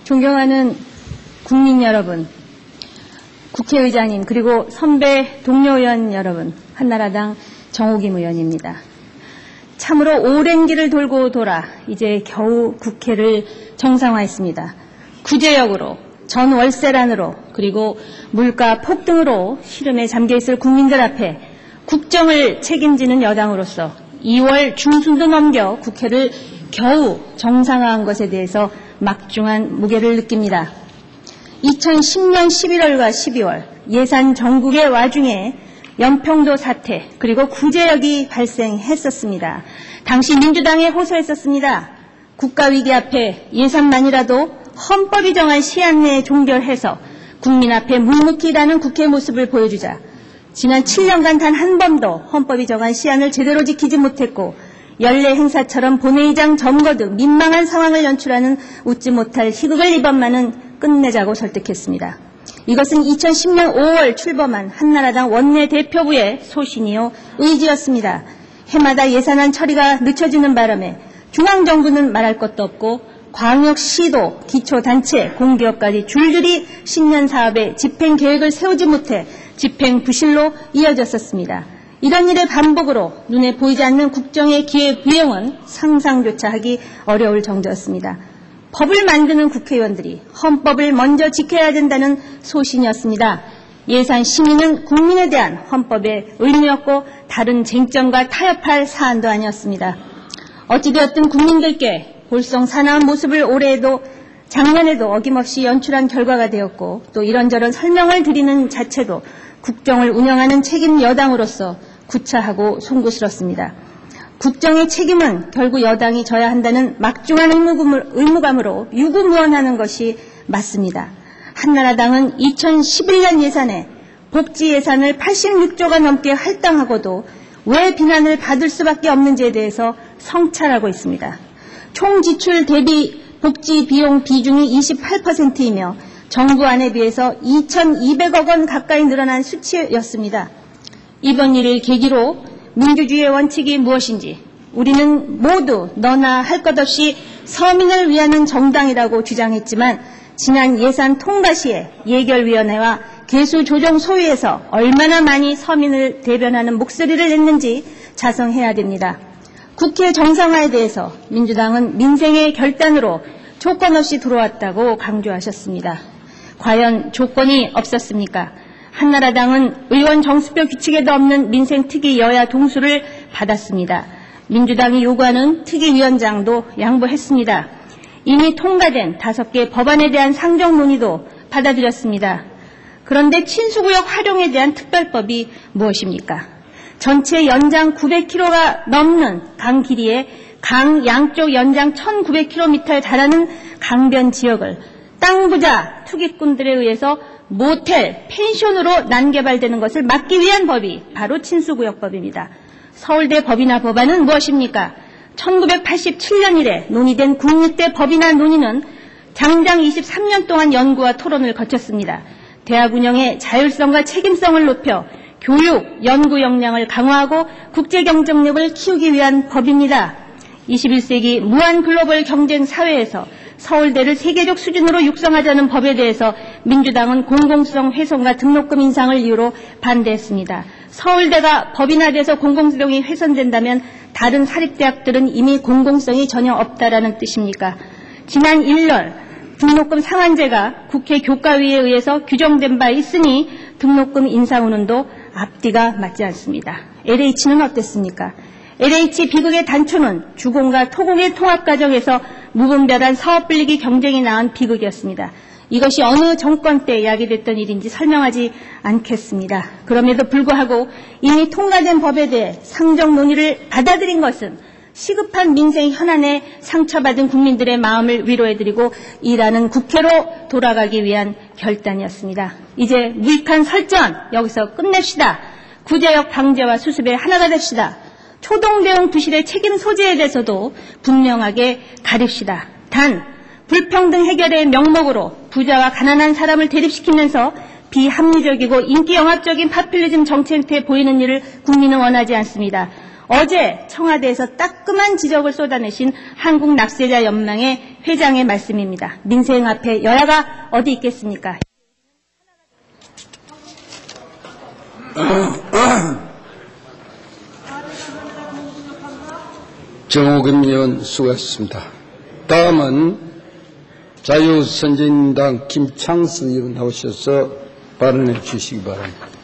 존경하는 국민 여러분, 국회의장님, 그리고 선배 동료 의원 여러분, 한나라당 정호김 의원입니다. 참으로 오랜 길을 돌고 돌아 이제 겨우 국회를 정상화했습니다. 구제역으로, 전월세란으로, 그리고 물가 폭등으로 시름에 잠겨있을 국민들 앞에 국정을 책임지는 여당으로서 2월 중순도 넘겨 국회를 겨우 정상화한 것에 대해서 막중한 무게를 느낍니다. 2010년 11월과 12월 예산 정국의 와중에 연평도 사태 그리고 구제역이 발생했었습니다. 당시 민주당에 호소했었습니다. 국가위기 앞에 예산만이라도 헌법이 정한 시한 내에 종결해서 국민 앞에 묵묵히 일하는 국회 모습을 보여주자. 지난 7년간 단 한 번도 헌법이 정한 시한을 제대로 지키지 못했고 연례 행사처럼 본회의장 점거 등 민망한 상황을 연출하는 웃지 못할 희극을 이번만은 끝내자고 설득했습니다. 이것은 2010년 5월 출범한 한나라당 원내대표부의 소신이요 의지였습니다. 해마다 예산안 처리가 늦춰지는 바람에 중앙정부는 말할 것도 없고 광역시도, 기초단체, 공기업까지 줄줄이 신년 사업의 집행 계획을 세우지 못해 집행 부실로 이어졌었습니다. 이런 일의 반복으로 눈에 보이지 않는 국정의 기회부여는 상상조차 하기 어려울 정도였습니다. 법을 만드는 국회의원들이 헌법을 먼저 지켜야 된다는 소신이었습니다. 예산 심의는 국민에 대한 헌법의 의무였고 다른 쟁점과 타협할 사안도 아니었습니다. 어찌되었든 국민들께 볼성 사나운 모습을 올해에도 작년에도 어김없이 연출한 결과가 되었고 또 이런저런 설명을 드리는 자체도 국정을 운영하는 책임 여당으로서 구차하고 송구스럽습니다. 국정의 책임은 결국 여당이 져야 한다는 막중한 의무감으로 유구무원하는 것이 맞습니다. 한나라당은 2011년 예산에 복지 예산을 86조가 넘게 할당하고도 왜 비난을 받을 수밖에 없는지에 대해서 성찰하고 있습니다. 총 지출 대비 복지 비용 비중이 28%이며 정부안에 비해서 2,200억 원 가까이 늘어난 수치였습니다. 이번 일을 계기로 민주주의의 원칙이 무엇인지 우리는 모두 너나 할 것 없이 서민을 위하는 정당이라고 주장했지만 지난 예산 통과 시에 예결위원회와 개수조정소위에서 얼마나 많이 서민을 대변하는 목소리를 냈는지 자성해야 됩니다. 국회 정상화에 대해서 민주당은 민생의 결단으로 조건 없이 들어왔다고 강조하셨습니다. 과연 조건이 없었습니까? 한나라당은 의원 정수표 규칙에도 없는 민생특위 여야 동수를 받았습니다. 민주당이 요구하는 특위위원장도 양보했습니다. 이미 통과된 5개 법안에 대한 상정 논의도 받아들였습니다. 그런데 친수구역 활용에 대한 특별법이 무엇입니까? 전체 연장 900km가 넘는 강 길이에 강 양쪽 연장 1900km에 달하는 강변 지역을 땅 부자 투기꾼들에 의해서 모텔, 펜션으로 난개발되는 것을 막기 위한 법이 바로 친수구역법입니다. 서울대 법인화 법안은 무엇입니까? 1987년 이래 논의된 국립대 법인화 논의는 장장 23년 동안 연구와 토론을 거쳤습니다. 대학 운영의 자율성과 책임성을 높여 교육, 연구 역량을 강화하고 국제 경쟁력을 키우기 위한 법입니다. 21세기 무한 글로벌 경쟁 사회에서 서울대를 세계적 수준으로 육성하자는 법에 대해서 민주당은 공공성 훼손과 등록금 인상을 이유로 반대했습니다. 서울대가 법인화돼서 공공성이 훼손된다면 다른 사립대학들은 이미 공공성이 전혀 없다라는 뜻입니까? 지난 1월 등록금 상한제가 국회 교과위에 의해서 규정된 바 있으니 등록금 인상 운운도 앞뒤가 맞지 않습니다. LH는 어땠습니까? LH 비극의 단초는 주공과 토공의 통합 과정에서 무분별한 사업 분리기 경쟁이 낳은 비극이었습니다. 이것이 어느 정권 때 야기됐던 일인지 설명하지 않겠습니다. 그럼에도 불구하고 이미 통과된 법에 대해 상정 논의를 받아들인 것은 시급한 민생 현안에 상처받은 국민들의 마음을 위로해드리고 일하는 국회로 돌아가기 위한 결단이었습니다. 이제 무익한 설전 여기서 끝냅시다. 구제역 방제와 수습에 하나가 됩시다. 초동대응 부실의 책임 소재에 대해서도 분명하게 가립시다. 단 불평등 해결의 명목으로 부자와 가난한 사람을 대립시키면서 비합리적이고 인기영합적인 파퓰리즘 정책에 보이는 일을 국민은 원하지 않습니다. 어제 청와대에서 따끔한 지적을 쏟아내신 한국낙세자연맹의 회장의 말씀입니다. 민생 앞에 여야가 어디 있겠습니까? 정호겸 의원 수고하셨습니다. 다음은 자유선진당 김창수 의원 나오셔서 발언해 주시기 바랍니다.